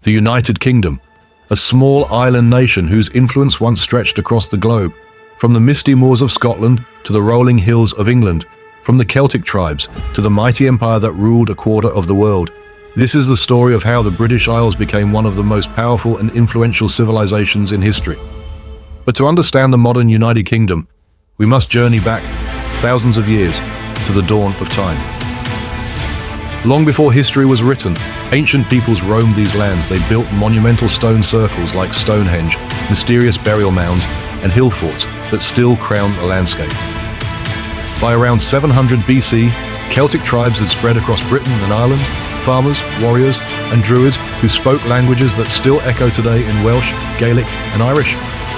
The United Kingdom, a small island nation whose influence once stretched across the globe, from the misty moors of Scotland to the rolling hills of England, from the Celtic tribes to the mighty empire that ruled a quarter of the world. This is the story of how the British Isles became one of the most powerful and influential civilizations in history. But to understand the modern United Kingdom, we must journey back thousands of years to the dawn of time. Long before history was written, ancient peoples roamed these lands. They built monumental stone circles like Stonehenge, mysterious burial mounds, and hill forts that still crown the landscape. By around 700 BC, Celtic tribes had spread across Britain and Ireland, farmers, warriors, and druids who spoke languages that still echo today in Welsh, Gaelic, and Irish.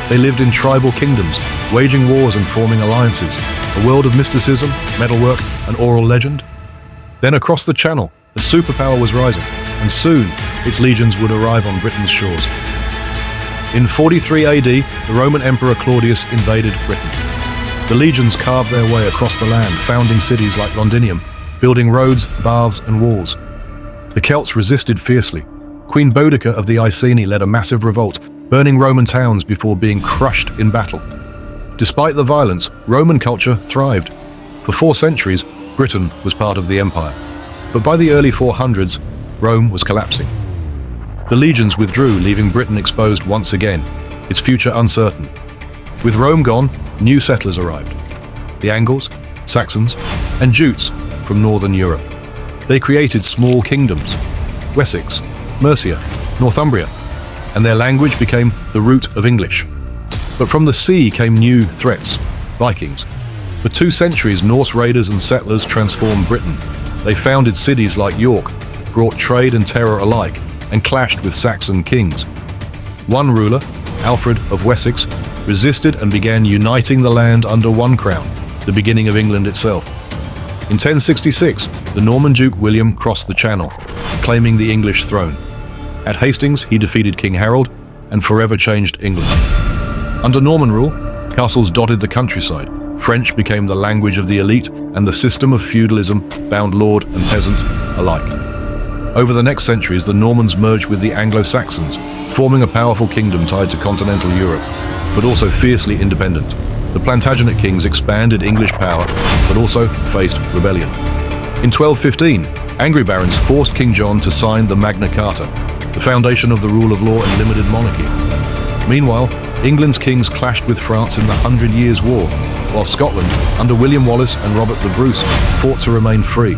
They lived in tribal kingdoms, waging wars and forming alliances, a world of mysticism, metalwork, and oral legend. Then across the Channel, a superpower was rising, and soon its legions would arrive on Britain's shores. In 43 AD, the Roman Emperor Claudius invaded Britain. The legions carved their way across the land, founding cities like Londinium, building roads, baths, and walls. The Celts resisted fiercely. Queen Boudicca of the Iceni led a massive revolt, burning Roman towns before being crushed in battle. Despite the violence, Roman culture thrived. For 4 centuries, Britain was part of the empire. But by the early 400s, Rome was collapsing. The legions withdrew, leaving Britain exposed once again, its future uncertain. With Rome gone, new settlers arrived. The Angles, Saxons, and Jutes from northern Europe. They created small kingdoms, Wessex, Mercia, Northumbria, and their language became the root of English. But from the sea came new threats, Vikings. For 2 centuries, Norse raiders and settlers transformed Britain. They founded cities like York, brought trade and terror alike, and clashed with Saxon kings. One ruler, Alfred of Wessex, resisted and began uniting the land under one crown, the beginning of England itself. In 1066, the Norman Duke William crossed the Channel, claiming the English throne. At Hastings, he defeated King Harold and forever changed England. Under Norman rule, castles dotted the countryside. French became the language of the elite, and the system of feudalism bound lord and peasant alike. Over the next centuries, the Normans merged with the Anglo-Saxons, forming a powerful kingdom tied to continental Europe, but also fiercely independent. The Plantagenet kings expanded English power, but also faced rebellion. In 1215, angry barons forced King John to sign the Magna Carta, the foundation of the rule of law and limited monarchy. Meanwhile, England's kings clashed with France in the 100 Years' War, while Scotland, under William Wallace and Robert the Bruce, fought to remain free.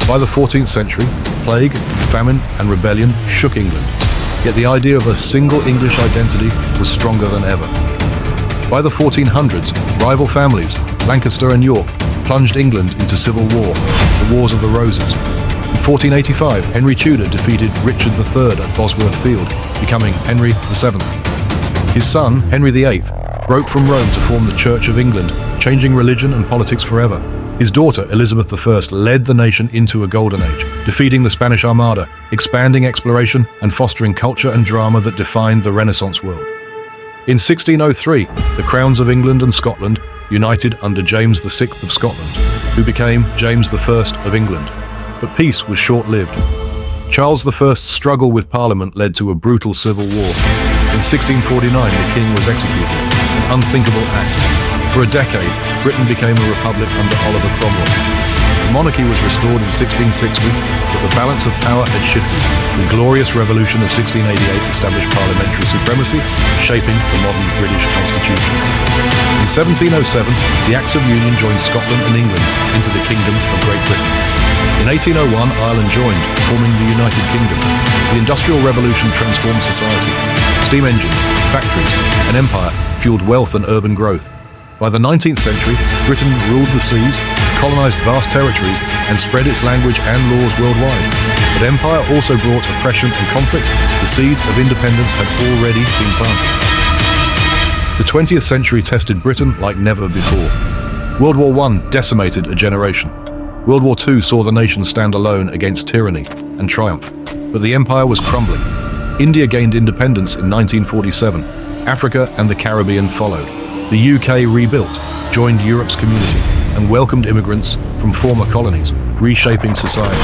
By the 14th century, plague, famine, and rebellion shook England, yet the idea of a single English identity was stronger than ever. By the 1400s, rival families, Lancaster and York, plunged England into civil war, the Wars of the Roses. In 1485, Henry Tudor defeated Richard III at Bosworth Field, becoming Henry VII. His son, Henry VIII, broke from Rome to form the Church of England, changing religion and politics forever. His daughter, Elizabeth I, led the nation into a golden age, defeating the Spanish Armada, expanding exploration, and fostering culture and drama that defined the Renaissance world. In 1603, the crowns of England and Scotland united under James VI of Scotland, who became James I of England. But peace was short-lived. Charles I's struggle with Parliament led to a brutal civil war. In 1649, the king was executed, an unthinkable act. For a decade, Britain became a republic under Oliver Cromwell. The monarchy was restored in 1660, but the balance of power had shifted. The Glorious Revolution of 1688 established parliamentary supremacy, shaping the modern British constitution. In 1707, the Acts of Union joined Scotland and England into the Kingdom of Great Britain. In 1801, Ireland joined, forming the United Kingdom. The Industrial Revolution transformed society. Steam engines, factories, and empire fueled wealth and urban growth. By the 19th century, Britain ruled the seas, colonized vast territories, and spread its language and laws worldwide. But empire also brought oppression and conflict. The seeds of independence had already been planted. The 20th century tested Britain like never before. World War I decimated a generation. World War II saw the nation stand alone against tyranny and triumph. But the empire was crumbling. India gained independence in 1947. Africa and the Caribbean followed. The UK rebuilt, joined Europe's community, and welcomed immigrants from former colonies, reshaping society.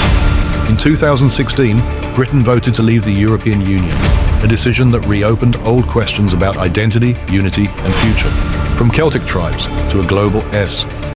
In In 2016, Britain voted to leave the European Union, a decision that reopened old questions about identity, unity, and future. From Celtic tribes to a global S,